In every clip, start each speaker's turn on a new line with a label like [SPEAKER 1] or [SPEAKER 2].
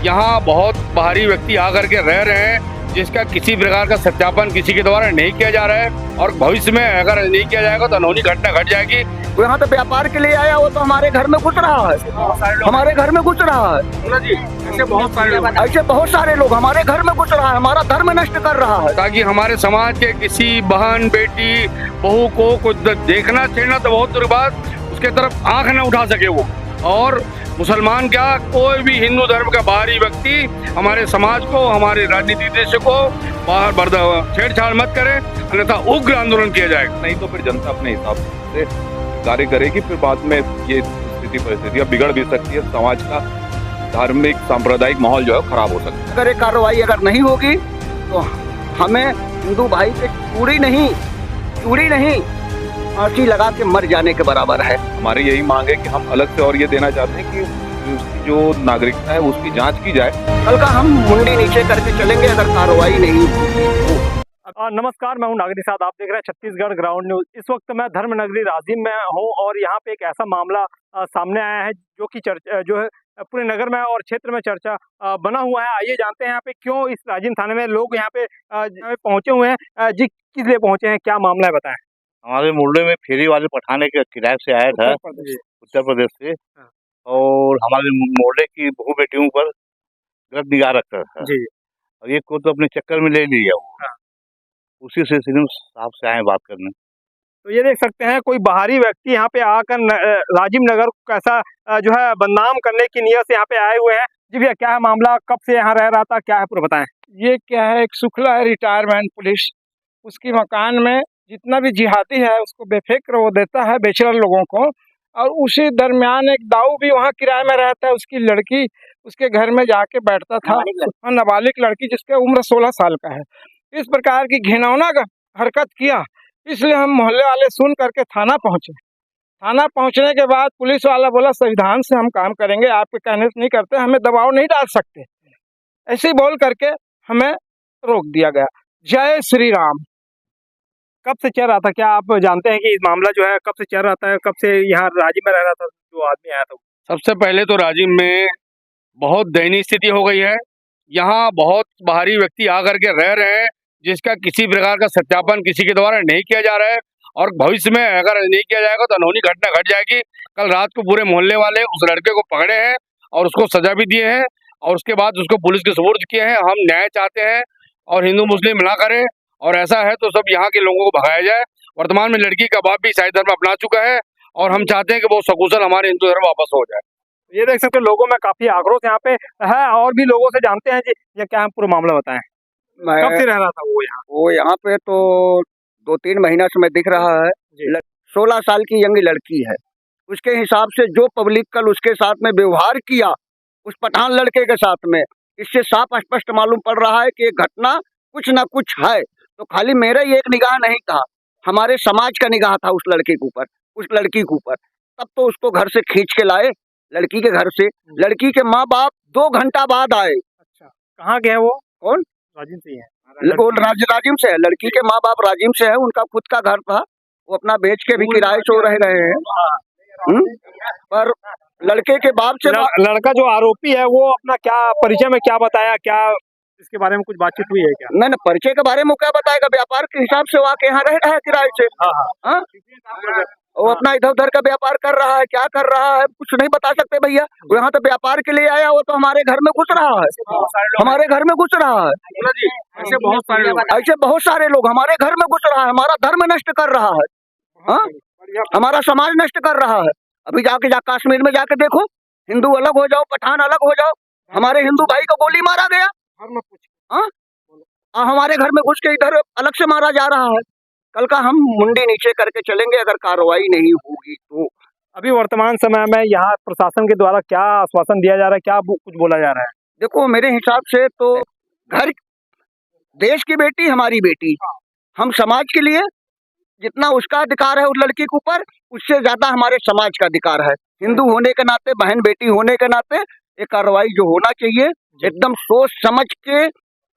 [SPEAKER 1] यहाँ बहुत बाहरी व्यक्ति आकर के रह रहे हैं जिसका किसी प्रकार का सत्यापन किसी के द्वारा नहीं किया जा रहा है और भविष्य में अगर नहीं किया जाएगा तो अनहोनी घटना घट जाएगी।
[SPEAKER 2] वो यहाँ तो व्यापार के लिए आया, वो तो हमारे घर में घुस रहा है, हमारे घर में घुस रहा है
[SPEAKER 1] जी, ऐसे बहुत
[SPEAKER 2] सारे लोग हमारे घर में घुस रहा है, हमारा धर्म नष्ट कर रहा है।
[SPEAKER 1] ताकि हमारे समाज के किसी बहन बेटी बहू को कुछ देखना छेड़ना तो बहुत दूर बात, उसके तरफ आंख न उठा सके वो। और मुसलमान क्या, कोई भी हिंदू धर्म का बाहरी व्यक्ति हमारे समाज को, हमारे राजनीतिक दृश्य को बाहर छेड़छाड़ मत करे, अन्यथा उग्र आंदोलन किया जाएगा।
[SPEAKER 3] नहीं तो फिर जनता अपने हिसाब से कार्य करेगी, फिर बाद में ये स्थिति परिस्थितियां बिगड़ भी सकती है, समाज का धार्मिक सांप्रदायिक माहौल जो है खराब हो सकता है।
[SPEAKER 2] अगर ये कार्रवाई अगर नहीं होगी तो हमें हिंदू भाई के चूड़ी नहीं फांसी लगा के मर जाने के बराबर है।
[SPEAKER 3] हमारी यही मांग है कि हम अलग से और ये देना चाहते हैं कि उसकी जो नागरिकता है उसकी जांच की जाए।
[SPEAKER 2] कल का हम मुंडी नीचे करके चलेंगे अगर कार्रवाई नहीं होगी।
[SPEAKER 4] नमस्कार, मैं हूं नागरिक साहब, आप देख रहे हैं छत्तीसगढ़ ग्राउंड न्यूज। इस वक्त मैं धर्मनगरी राजिम में हूं और यहाँ पे एक ऐसा मामला सामने आया है जो कि जो है पूरे नगर में और क्षेत्र में चर्चा बना हुआ है। आइए जानते हैं यहाँ पे क्यों इस राजिम थाने में लोग यहाँ पे पहुंचे हुए हैं। जी, किस लिए पहुंचे हैं, क्या मामला है, बताएं।
[SPEAKER 5] हमारे मोहल्ले में फेरी वाले पठाने के किराए से आया था उत्तर प्रदेश से, और हमारे मोहल्ले की बहू बेटियों पर गलत निगाह रखता था
[SPEAKER 4] जी।
[SPEAKER 5] और एक को तो अपने चक्कर में ले लिया वो। उसी से सिर्फ साहब से आए बात करने।
[SPEAKER 4] तो ये देख सकते हैं कोई बाहरी व्यक्ति यहाँ पे आकर राजिम नगर को कैसा जो है बदनाम करने की नियत से यहाँ पे आए हुए हैं। जी भैया, क्या है मामला, कब से यहाँ रह रहा था, क्या है पूरा बताएं।
[SPEAKER 6] ये क्या है, एक शुक्ला है रिटायरमेंट पुलिस, उसकी मकान में जितना भी जिहादी है उसको बेफिक्र वो देता है बेचर लोगों को। और उसी दरमियान एक दाऊ भी वहाँ किराए में रहता है, उसकी लड़की उसके घर में जाके बैठता था, नाबालिग लड़की जिसका उम्र 16 साल का है। इस प्रकार की घिनौना हरकत किया, इसलिए हम मोहल्ले वाले सुन करके थाना पहुँचे। थाना पहुँचने के बाद पुलिस वाला बोला संविधान से हम काम करेंगे, आपके कहने से नहीं करते, हमें दबाव नहीं डाल सकते, ऐसे ही बोल करके हमें रोक दिया गया। जय श्री राम।
[SPEAKER 4] कब से चल रहा था, क्या आप जानते हैं कि इस मामला जो है कब से चल रहा था, कब से यहाँ राजिम में रह रहा था जो आदमी आया था?
[SPEAKER 1] सबसे पहले तो राजिम में बहुत दयनीय स्थिति हो गई है। यहाँ बहुत बाहरी व्यक्ति आकर के रह रहे हैं जिसका किसी प्रकार का सत्यापन किसी के द्वारा नहीं किया जा रहा है और भविष्य में अगर नहीं किया जाएगा तो अनहोनी घटना घट जाएगी। कल रात को पूरे मोहल्ले वाले उस लड़के को पकड़े हैं और उसको सजा भी दिए हैं और उसके बाद उसको पुलिस के सुपुर्द किए हैं। हम न्याय चाहते हैं और हिंदू मुस्लिम ना करें, और ऐसा है तो सब यहाँ के लोगों को भगाया जाए। वर्तमान में लड़की का बाप भी ईसाई धर्म अपना चुका है और हम चाहते हैं कि वो सकुशल हमारे हिंदू धर्म वापस हो जाए।
[SPEAKER 4] ये देख सकते हैं लोगों में काफी आक्रोश यहाँ पे है और भी लोगों से जानते हैं जी, ये क्या है पूरा मामला बताएं। कब से रह रहा था वो यहाँ?
[SPEAKER 2] पे तो 2-3 महीना से मैं दिख रहा है। 16 साल की यंग लड़की है, उसके हिसाब से जो पब्लिक कल उसके साथ में व्यवहार किया उस पठान लड़के के साथ में, इससे साफ स्पष्ट मालूम पड़ रहा है कि ये घटना कुछ ना कुछ है। तो खाली मेरा ही एक निगाह नहीं था, हमारे समाज का निगाह था उस लड़के के ऊपर, उस लड़की के ऊपर। तब तो उसको घर से खींच के लाए, लड़की के घर से। लड़की के माँ बाप 2 घंटा बाद आए।
[SPEAKER 4] अच्छा, कहाँ गए वो?
[SPEAKER 2] कौन?
[SPEAKER 4] राजिम से ही है।
[SPEAKER 2] वो राजिम से है, लड़की के माँ बाप राजिम से है, उनका खुद का घर था, वो अपना बेच के भी किराए से रह रहे हैं। पर लड़के के बाप से
[SPEAKER 4] लड़का जो आरोपी है वो अपना क्या परिचय में क्या बताया, क्या इसके बारे में कुछ बातचीत हुई है क्या?
[SPEAKER 2] नहीं, परिचय के बारे में क्या बताएगा, व्यापार के हिसाब से वो आके यहाँ रह रहा है किराए से। हाँ, वो अपना इधर उधर का व्यापार कर रहा है, क्या कर रहा है कुछ नहीं बता सकते भैया। वो यहाँ तो व्यापार के लिए आया, वो तो हमारे घर में घुस रहा है, हमारे घर में घुस रहा है।
[SPEAKER 1] ऐसे
[SPEAKER 2] बहुत सारे लोग हमारे घर में घुस रहा है, हमारा धर्म नष्ट कर रहा है, हाँ, हमारा समाज नष्ट कर रहा है। अभी जा कश्मीर में जाके देखो, हिंदू अलग हो जाओ, पठान अलग हो जाओ, हमारे हिंदू भाई को गोली मारा गया। हाँ, हमारे घर में घुस के इधर अलग से मारा जा रहा है। कल का हम मुंडी नीचे करके चलेंगे अगर कार्रवाई नहीं होगी तो।
[SPEAKER 4] अभी वर्तमान समय में यहाँ प्रशासन के द्वारा क्या आश्वासन दिया जा रहा है, क्या कुछ बोला जा रहा है?
[SPEAKER 2] देखो, मेरे हिसाब से तो घर देश की बेटी हमारी बेटी, हम समाज के लिए जितना उसका अधिकार है उस लड़की के ऊपर, उससे ज्यादा हमारे समाज का अधिकार है। हिंदू होने के नाते, बहन बेटी होने के नाते ये कार्रवाई जो होना चाहिए एकदम सोच समझ के,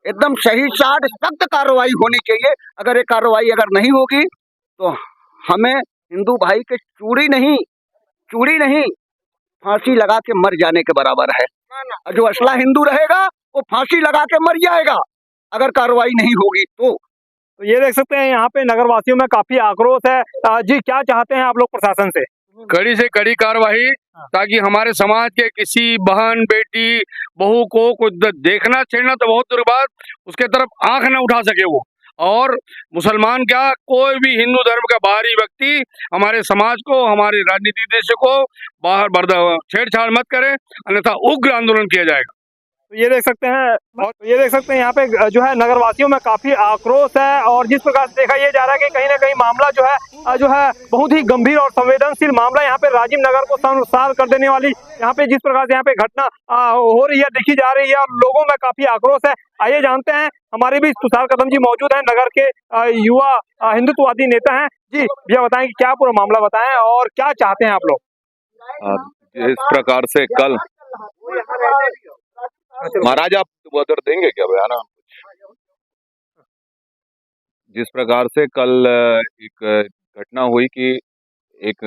[SPEAKER 2] एकदम सही साठ सख्त कार्रवाई होनी चाहिए। अगर ये कार्रवाई अगर नहीं होगी तो हमें हिंदू भाई के चूड़ी नहीं फांसी लगा के मर जाने के बराबर है। और जो असला हिंदू रहेगा वो फांसी लगा के मर जाएगा अगर कार्रवाई नहीं होगी तो।
[SPEAKER 4] ये देख सकते हैं यहाँ पे नगरवासियों में काफी आक्रोश है। जी, क्या चाहते हैं आप लोग प्रशासन से?
[SPEAKER 1] कड़ी से कड़ी कार्रवाई, ताकि हमारे समाज के किसी बहन, बेटी, बहू को कुछ देखना छेड़ना तो बहुत दूर बात, उसके तरफ आंख न उठा सके वो। और मुसलमान क्या, कोई भी हिंदू धर्म का बाहरी व्यक्ति हमारे समाज को, हमारे राजनीतिक दृश्य को बाहर छेड़छाड़ मत करे, अन्यथा उग्र आंदोलन किया जाएगा।
[SPEAKER 4] तो ये देख सकते हैं, और ये देख सकते हैं यहाँ पे जो है नगरवासियों में काफी आक्रोश है। और जिस प्रकार से देखा ये जा रहा है कि कहीं ना कहीं मामला जो है बहुत ही गंभीर और संवेदनशील मामला, यहाँ पे राजीव नगर को शर्मसार कर देने वाली यहाँ पे जिस प्रकार से यहाँ पे घटना हो रही है, देखी जा रही है, और लोगों में काफी आक्रोश है। आइए जानते हैं, हमारे भी तुषार कदम जी मौजूद हैं, नगर के युवा हिंदुत्ववादी नेता हैं। जी भैया, बताएं कि क्या पूरा मामला बताएं और क्या चाहते हैं आप लोग?
[SPEAKER 3] इस प्रकार से कल महाराज, आप उधर देंगे क्या बयान? जिस प्रकार से कल एक घटना हुई कि एक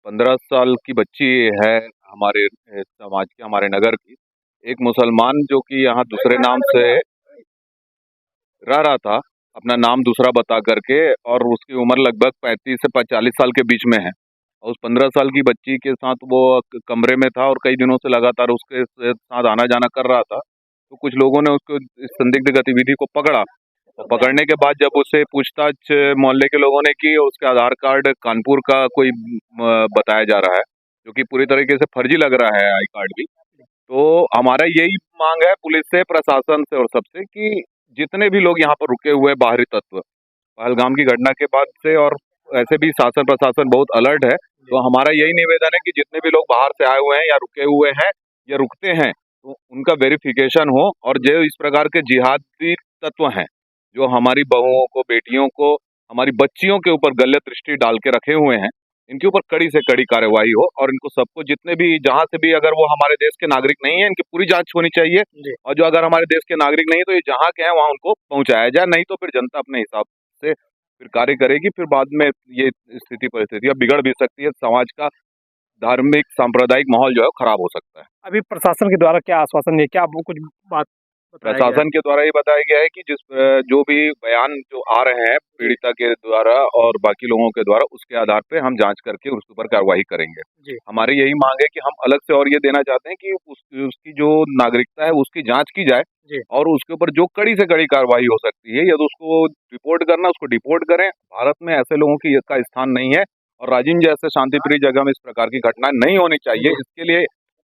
[SPEAKER 3] 15 साल की बच्ची है हमारे समाज की, हमारे नगर की, एक मुसलमान जो कि यहाँ दूसरे नाम से रह रहा था, अपना नाम दूसरा बता करके, और उसकी उम्र लगभग 35 से 40 साल के बीच में है। और उस 15 साल की बच्ची के साथ वो कमरे में था और कई दिनों से लगातार उसके साथ आना जाना कर रहा था। तो कुछ लोगों ने उसको इस संदिग्ध गतिविधि को पकड़ा, और पकड़ने के बाद जब उससे पूछताछ मोहल्ले के लोगों ने की, उसके आधार कार्ड कानपुर का कोई बताया जा रहा है, जो कि पूरी तरीके से फर्जी लग रहा है आई कार्ड भी। तो हमारा यही मांग है पुलिस से, प्रशासन से और सबसे, कि जितने भी लोग यहाँ पर रुके हुए बाहरी तत्व पहलगाम की घटना के बाद से, और ऐसे भी शासन प्रशासन बहुत अलर्ट है, तो हमारा यही निवेदन है कि जितने भी लोग बाहर से आए हुए हैं या रुके हुए हैं या रुकते हैं, तो उनका वेरिफिकेशन हो। और जो इस प्रकार के जिहादी तत्व हैं जो हमारी बहुओं को, बेटियों को, हमारी बच्चियों के ऊपर गलत दृष्टि डाल के रखे हुए हैं, इनके ऊपर कड़ी से कड़ी कार्रवाई हो। और इनको सबको, जितने भी जहां से भी, अगर वो हमारे देश के नागरिक नहीं है, इनकी पूरी जांच होनी चाहिए। और जो अगर हमारे देश के नागरिक नहीं है, तो ये जहाँ के हैं वहां उनको पहुंचाया जाए, नहीं तो फिर जनता अपने हिसाब से फिर कार्य करेगी। फिर बाद में ये स्थिति परिस्थितियां बिगड़ भी सकती है, समाज का धार्मिक सांप्रदायिक माहौल जो है खराब हो सकता है।
[SPEAKER 4] अभी प्रशासन के द्वारा क्या आश्वासन है, क्या आपको कुछ बात
[SPEAKER 3] प्रशासन के द्वारा ये बताया गया है कि जो भी बयान जो आ रहे हैं पीड़िता के द्वारा और बाकी लोगों के द्वारा, उसके आधार पे हम जांच करके उसके ऊपर कार्रवाई करेंगे। हमारी यही मांग है कि हम अलग से और ये देना चाहते हैं कि उसकी जो नागरिकता है उसकी जांच की जाए, और उसके ऊपर जो कड़ी से कड़ी कार्रवाई हो सकती है, यदि उसको रिपोर्ट करना उसको डिपोर्ट करें। भारत में ऐसे लोगों की का स्थान नहीं है, और राजिम जैसे शांतिप्रिय जगह में इस प्रकार की घटनाएं नहीं होनी चाहिए। इसके लिए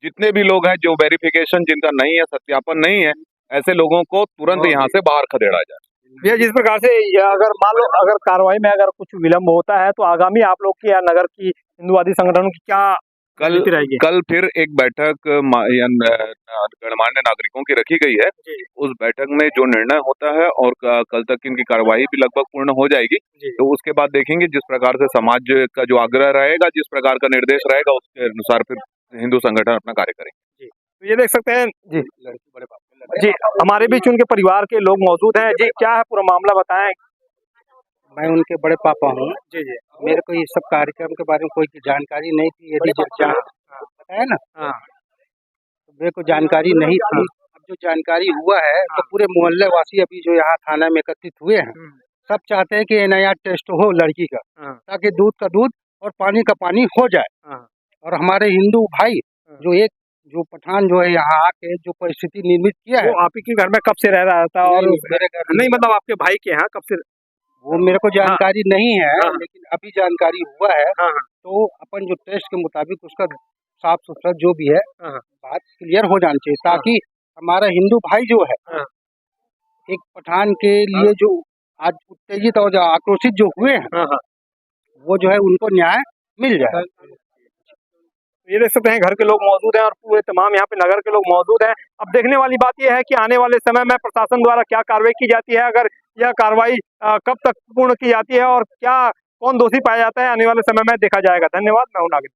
[SPEAKER 3] जितने भी लोग हैं जो वेरिफिकेशन जिनका नहीं है, सत्यापन नहीं है, ऐसे लोगों को तुरंत यहाँ से बाहर खदेड़ा जाए।
[SPEAKER 4] भैया, जिस प्रकार से अगर मान लो अगर कार्रवाई में अगर कुछ विलम्ब होता है, तो आगामी आप लोग की या नगर की हिंदुवादी संगठनों की क्या रणनीति रहेगी?
[SPEAKER 3] कल फिर एक बैठक गणमान्य नागरिकों की रखी गई है। उस बैठक में जो निर्णय होता है, और कल तक इनकी कार्रवाई भी लगभग पूर्ण हो जाएगी, तो उसके बाद देखेंगे जिस प्रकार से समाज का जो आग्रह रहेगा, जिस प्रकार का निर्देश रहेगा, उसके अनुसार फिर हिंदू संगठन अपना कार्य करेंगे।
[SPEAKER 4] तो ये देख सकते हैं जी, हमारे बीच उनके परिवार के लोग मौजूद हैं। जी, क्या है पूरा मामला, बताएं।
[SPEAKER 7] मैं उनके बड़े पापा हूँ। जी। मेरे को ये सब कार्यक्रम के बारे में कोई जानकारी नहीं थी। यदि पता है ना, तो मेरे को जानकारी नहीं थी। अब जो जानकारी हुआ है, तो पूरे मोहल्ले वासी अभी जो यहाँ थाना में एकत्रित हुए हैं, सब चाहते हैं कि नया टेस्ट हो लड़की का, ताकि दूध का दूध और पानी का पानी हो जाए। और हमारे हिंदू भाई जो पठान जो है यहाँ आके जो परिस्थिति निर्मित किया है,
[SPEAKER 4] वो आप ही के घर में कब से रह रहा था? और
[SPEAKER 7] मेरे घर
[SPEAKER 4] नहीं, मतलब आपके भाई के यहाँ कब से?
[SPEAKER 7] वो मेरे को जानकारी नहीं है, लेकिन अभी जानकारी हुआ है। तो अपन जो टेस्ट के मुताबिक उसका साफ सुथरा जो भी है बात क्लियर हो जानी चाहिए, ताकि हमारा हिंदू भाई जो है एक पठान के लिए जो आज उत्तेजित और आक्रोशित जो हुए हैं, वो जो है उनको न्याय मिल जाए।
[SPEAKER 4] ये देख सकते हैं घर के लोग मौजूद हैं और पूरे तमाम यहाँ पे नगर के लोग मौजूद हैं। अब देखने वाली बात यह है कि आने वाले समय में प्रशासन द्वारा क्या कार्रवाई की जाती है, अगर यह कार्रवाई कब तक पूर्ण की जाती है और क्या कौन दोषी पाया जाता है, आने वाले समय में देखा जाएगा। धन्यवाद, मैं हूं नागिन।